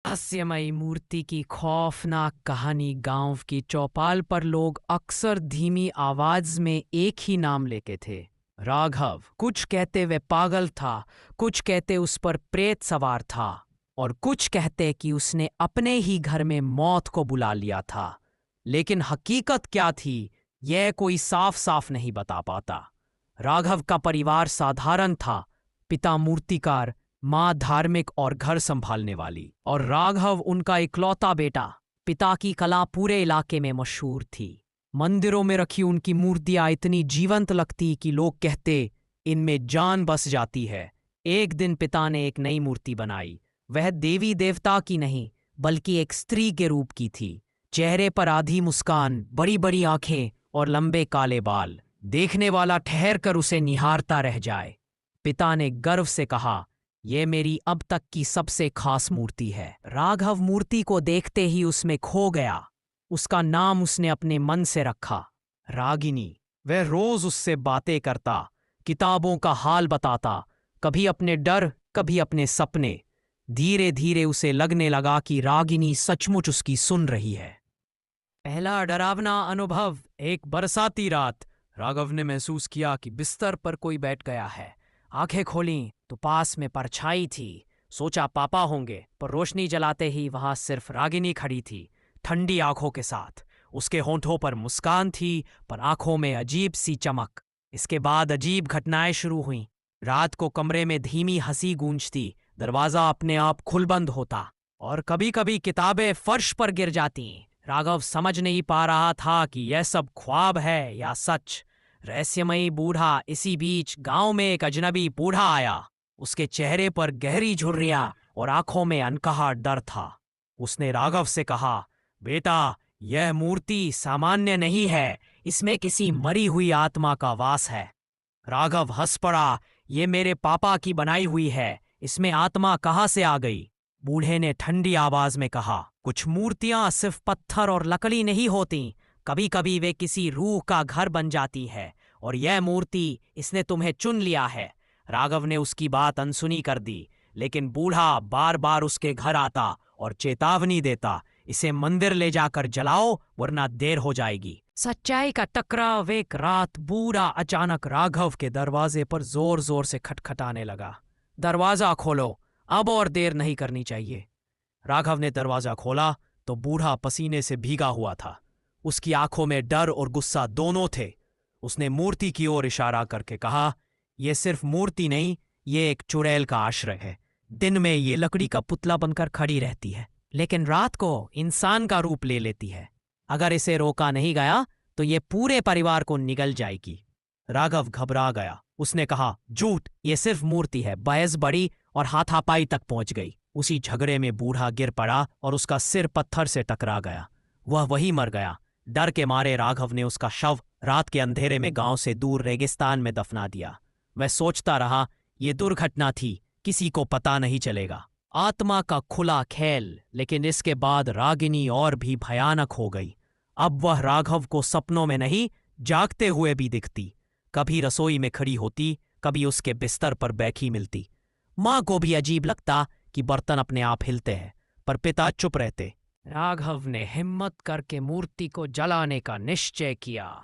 रहस्यमयी मूर्ति की खौफनाक कहानी। गांव की चौपाल पर लोग अक्सर धीमी आवाज में एक ही नाम लेते थे, राघव। कुछ कहते वे पागल था, कुछ कहते उस पर प्रेत सवार था, और कुछ कहते कि उसने अपने ही घर में मौत को बुला लिया था। लेकिन हकीकत क्या थी, यह कोई साफ साफ नहीं बता पाता। राघव का परिवार साधारण था। पिता मूर्तिकार, माँ धार्मिक और घर संभालने वाली, और राघव उनका इकलौता बेटा। पिता की कला पूरे इलाके में मशहूर थी। मंदिरों में रखी उनकी मूर्तियां इतनी जीवंत लगती कि लोग कहते, इनमें जान बस जाती है। एक दिन पिता ने एक नई मूर्ति बनाई। वह देवी देवता की नहीं, बल्कि एक स्त्री के रूप की थी। चेहरे पर आधी मुस्कान, बड़ी बड़ी आंखें और लंबे काले बाल। देखने वाला ठहर कर उसे निहारता रह जाए। पिता ने गर्व से कहा, यह मेरी अब तक की सबसे खास मूर्ति है। राघव मूर्ति को देखते ही उसमें खो गया। उसका नाम उसने अपने मन से रखा, रागिनी। वह रोज उससे बातें करता, किताबों का हाल बताता, कभी अपने डर, कभी अपने सपने। धीरे धीरे उसे लगने लगा कि रागिनी सचमुच उसकी सुन रही है। पहला डरावना अनुभव। एक बरसाती रात राघव ने महसूस किया कि बिस्तर पर कोई बैठ गया है। आंखें खोलीं तो पास में परछाई थी। सोचा पापा होंगे, पर रोशनी जलाते ही वहां सिर्फ रागिनी खड़ी थी, ठंडी आंखों के साथ। उसके होंठों पर मुस्कान थी, पर आंखों में अजीब सी चमक। इसके बाद अजीब घटनाएं शुरू हुईं। रात को कमरे में धीमी हंसी गूंजती, दरवाजा अपने आप खुल बंद होता, और कभी कभी किताबें फर्श पर गिर जाती। राघव समझ नहीं पा रहा था कि यह सब ख्वाब है या सच। रहस्यमयी बूढ़ा। इसी बीच गांव में एक अजनबी बूढ़ा आया। उसके चेहरे पर गहरी झुर्रियां और आंखों में अनकहा डर था। उसने राघव से कहा, बेटा, यह मूर्ति सामान्य नहीं है, इसमें किसी मरी हुई आत्मा का वास है। राघव हंस पड़ा, ये मेरे पापा की बनाई हुई है, इसमें आत्मा कहाँ से आ गई? बूढ़े ने ठंडी आवाज में कहा, कुछ मूर्तियां सिर्फ पत्थर और लकड़ी नहीं होती, कभी कभी वे किसी रूह का घर बन जाती है, और यह मूर्ति, इसने तुम्हें चुन लिया है। राघव ने उसकी बात अनसुनी कर दी, लेकिन बूढ़ा बार बार उसके घर आता और चेतावनी देता, इसे मंदिर ले जाकर जलाओ वरना देर हो जाएगी। सच्चाई का टकराव। एक रात बूढ़ा अचानक राघव के दरवाजे पर जोर जोर से खटखटाने लगा। दरवाजा खोलो, अब और देर नहीं करनी चाहिए। राघव ने दरवाजा खोला तो बूढ़ा पसीने से भीगा हुआ था। उसकी आंखों में डर और गुस्सा दोनों थे। उसने मूर्ति की ओर इशारा करके कहा, यह सिर्फ मूर्ति नहीं, ये एक चुड़ैल का आश्रय है। दिन में ये लकड़ी का पुतला बनकर खड़ी रहती है, लेकिन रात को इंसान का रूप ले लेती है। अगर इसे रोका नहीं गया तो ये पूरे परिवार को निगल जाएगी। राघव घबरा गया। उसने कहा, झूठ, ये सिर्फ मूर्ति है। बहस बढ़ी और हाथापाई तक पहुंच गई। उसी झगड़े में बूढ़ा गिर पड़ा और उसका सिर पत्थर से टकरा गया। वह वहीं मर गया। डर के मारे राघव ने उसका शव रात के अंधेरे में गांव से दूर रेगिस्तान में दफना दिया। वह सोचता रहा, ये दुर्घटना थी, किसी को पता नहीं चलेगा। आत्मा का खुला खेल। लेकिन इसके बाद रागिनी और भी भयानक हो गई। अब वह राघव को सपनों में नहीं, जागते हुए भी दिखती। कभी रसोई में खड़ी होती, कभी उसके बिस्तर पर बैठी मिलती। माँ को भी अजीब लगता कि बर्तन अपने आप हिलते हैं, पर पिता चुप रहते। राघव ने हिम्मत करके मूर्ति को जलाने का निश्चय किया।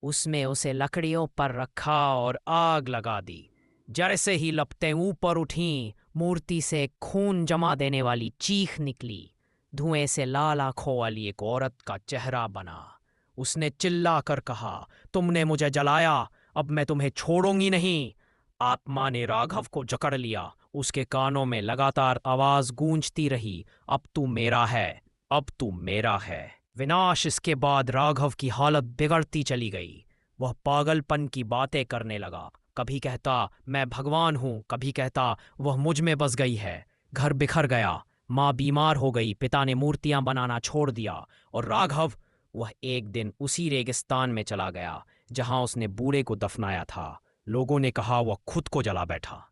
उसमें उसे लकड़ियों पर रखा और आग लगा दी। जैसे ही लपटें ऊपर उठीं, मूर्ति से खून जमा देने वाली चीख निकली। धुएं से लाल आंखों वाली एक औरत का चेहरा बना। उसने चिल्ला कर कहा, तुमने मुझे जलाया, अब मैं तुम्हें छोड़ूंगी नहीं। आत्मा ने राघव को जकड़ लिया। उसके कानों में लगातार आवाज गूंजती रही, अब तू मेरा है, अब तू मेरा है। विनाश। इसके बाद राघव की हालत बिगड़ती चली गई। वह पागलपन की बातें करने लगा। कभी कहता, मैं भगवान हूं, कभी कहता, वह मुझ में बस गई है। घर बिखर गया। माँ बीमार हो गई। पिता ने मूर्तियां बनाना छोड़ दिया। और राघव, वह एक दिन उसी रेगिस्तान में चला गया जहां उसने बूढ़े को दफनाया था। लोगों ने कहा वह खुद को जला बैठा।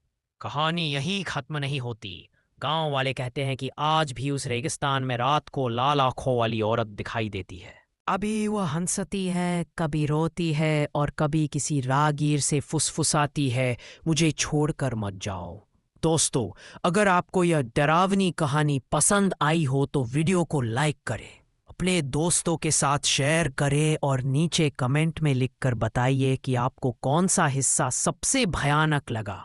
कहानी यही खत्म नहीं होती। गांव वाले कहते हैं कि आज भी उस रेगिस्तान में रात को लाल आंखों वाली औरत दिखाई देती है। अभी वह हंसती है, कभी रोती है, और कभी किसी राहगीर से फुसफुसाती है, मुझे छोड़कर मत जाओ। दोस्तों, अगर आपको यह डरावनी कहानी पसंद आई हो तो वीडियो को लाइक करें, अपने दोस्तों के साथ शेयर करें और नीचे कमेंट में लिखकर बताइए कि आपको कौन सा हिस्सा सबसे भयानक लगा।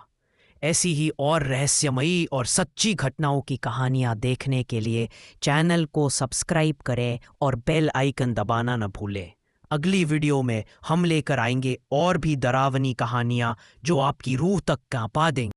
ऐसी ही और रहस्यमयी और सच्ची घटनाओं की कहानियां देखने के लिए चैनल को सब्सक्राइब करें और बेल आइकन दबाना न भूलें। अगली वीडियो में हम लेकर आएंगे और भी डरावनी कहानियां जो आपकी रूह तक कांपा देंगी।